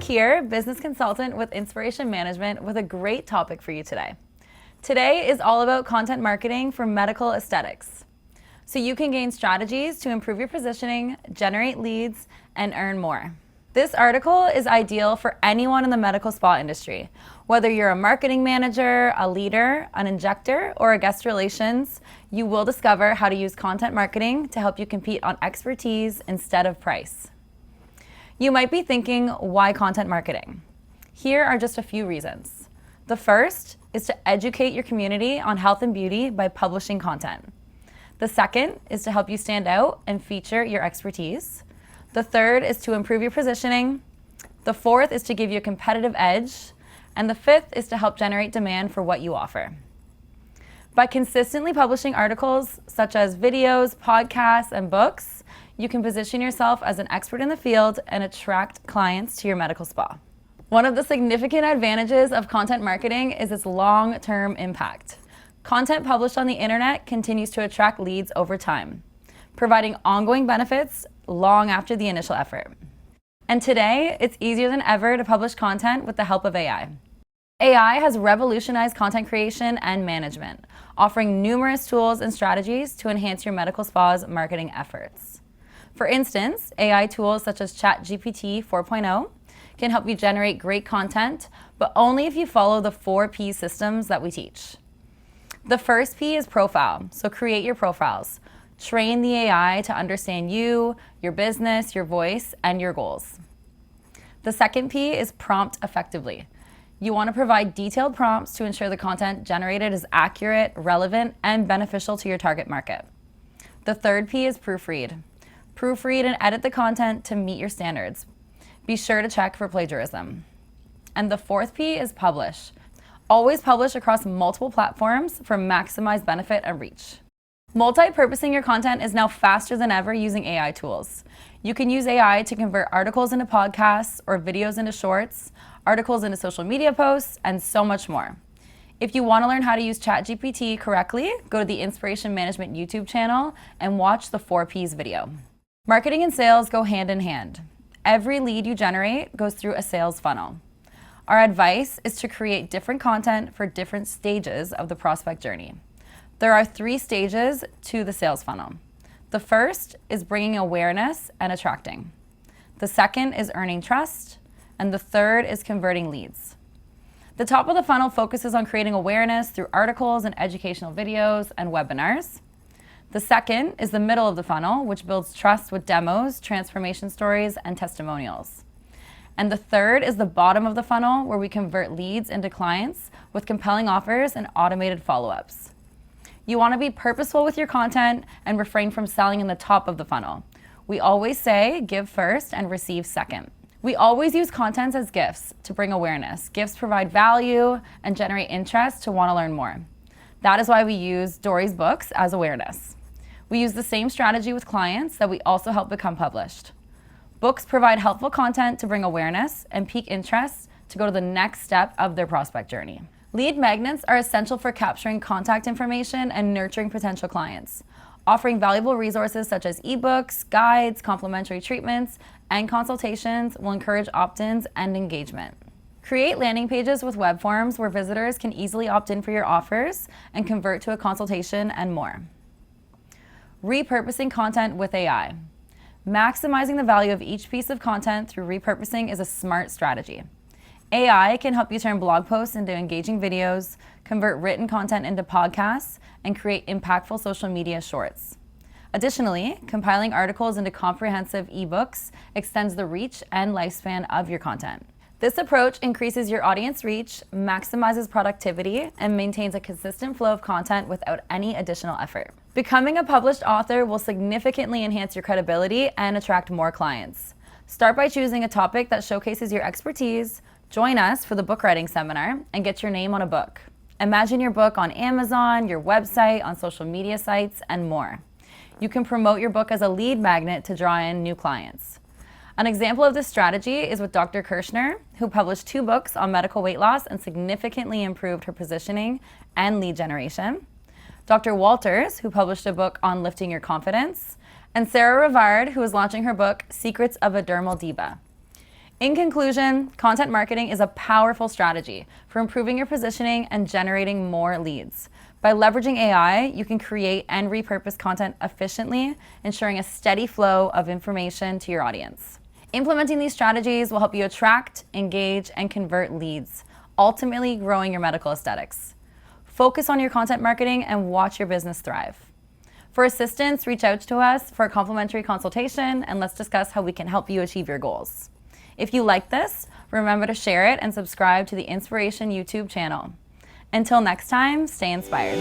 here, business consultant with Inspiration Management, with a great topic for you today. Today is all about content marketing for medical aesthetics. So you can gain strategies to improve your positioning, generate leads, and earn more. This article is ideal for anyone in the medical spa industry. Whether you're a marketing manager, a leader, an injector, or a guest relations, you will discover how to use content marketing to help you compete on expertise instead of price. You might be thinking, why content marketing? Here are just a few reasons. The first is to educate your community on health and beauty by publishing content. The second is to help you stand out and feature your expertise. The third is to improve your positioning. The fourth is to give you a competitive edge. And the fifth is to help generate demand for what you offer. By consistently publishing articles such as videos, podcasts, and books, you can position yourself as an expert in the field and attract clients to your medical spa. One of the significant advantages of content marketing is its long-term impact. Content published on the internet continues to attract leads over time, providing ongoing benefits long after the initial effort. And today, it's easier than ever to publish content with the help of AI. AI has revolutionized content creation and management, offering numerous tools and strategies to enhance your medical spa's marketing efforts. For instance, AI tools such as ChatGPT 4.0 can help you generate great content, but only if you follow the 4 P systems that we teach. The first P is profile, so create your profiles. Train the AI to understand you, your business, your voice, and your goals. The second P is prompt effectively. You want to provide detailed prompts to ensure the content generated is accurate, relevant, and beneficial to your target market. The third P is proofread. Proofread and edit the content to meet your standards. Be sure to check for plagiarism. And the fourth P is publish. Always publish across multiple platforms for maximized benefit and reach. Multi-purposing your content is now faster than ever using AI tools. You can use AI to convert articles into podcasts or videos into shorts, articles into social media posts, and so much more. If you want to learn how to use ChatGPT correctly, go to the Inspiration Management YouTube channel and watch the 4 Ps video. Marketing and sales go hand in hand. Every lead you generate goes through a sales funnel. Our advice is to create different content for different stages of the prospect journey. There are 3 stages to the sales funnel. The first is bringing awareness and attracting. The second is earning trust. And the third is converting leads. The top of the funnel focuses on creating awareness through articles and educational videos and webinars. The second is the middle of the funnel, which builds trust with demos, transformation stories, and testimonials. And the third is the bottom of the funnel, where we convert leads into clients with compelling offers and automated follow-ups. You want to be purposeful with your content and refrain from selling in the top of the funnel. We always say, give first and receive second. We always use content as gifts to bring awareness. Gifts provide value and generate interest to want to learn more. That is why we use Dory's books as awareness. We use the same strategy with clients that we also help become published. Books provide helpful content to bring awareness and pique interest to go to the next step of their prospect journey. Lead magnets are essential for capturing contact information and nurturing potential clients. Offering valuable resources such as ebooks, guides, complimentary treatments, and consultations will encourage opt-ins and engagement. Create landing pages with web forms where visitors can easily opt in for your offers and convert to a consultation and more. Repurposing content with AI. Maximizing the value of each piece of content through repurposing is a smart strategy. AI can help you turn blog posts into engaging videos, convert written content into podcasts, and create impactful social media shorts. Additionally, compiling articles into comprehensive ebooks extends the reach and lifespan of your content. This approach increases your audience reach, maximizes productivity, and maintains a consistent flow of content without any additional effort. Becoming a published author will significantly enhance your credibility and attract more clients. Start by choosing a topic that showcases your expertise, join us for the book writing seminar, and get your name on a book. Imagine your book on Amazon, your website, on social media sites, and more. You can promote your book as a lead magnet to draw in new clients. An example of this strategy is with Dr. Kirshner, who published 2 books on medical weight loss and significantly improved her positioning and lead generation. Dr. Walters, who published a book on lifting your confidence. And Sarah Rivard, who is launching her book, Secrets of a Dermal Diva. In conclusion, content marketing is a powerful strategy for improving your positioning and generating more leads. By leveraging AI, you can create and repurpose content efficiently, ensuring a steady flow of information to your audience. Implementing these strategies will help you attract, engage, and convert leads, ultimately growing your medical aesthetics. Focus on your content marketing and watch your business thrive. For assistance, reach out to us for a complimentary consultation and let's discuss how we can help you achieve your goals. If you like this, remember to share it and subscribe to the Inspiration YouTube channel. Until next time, stay inspired.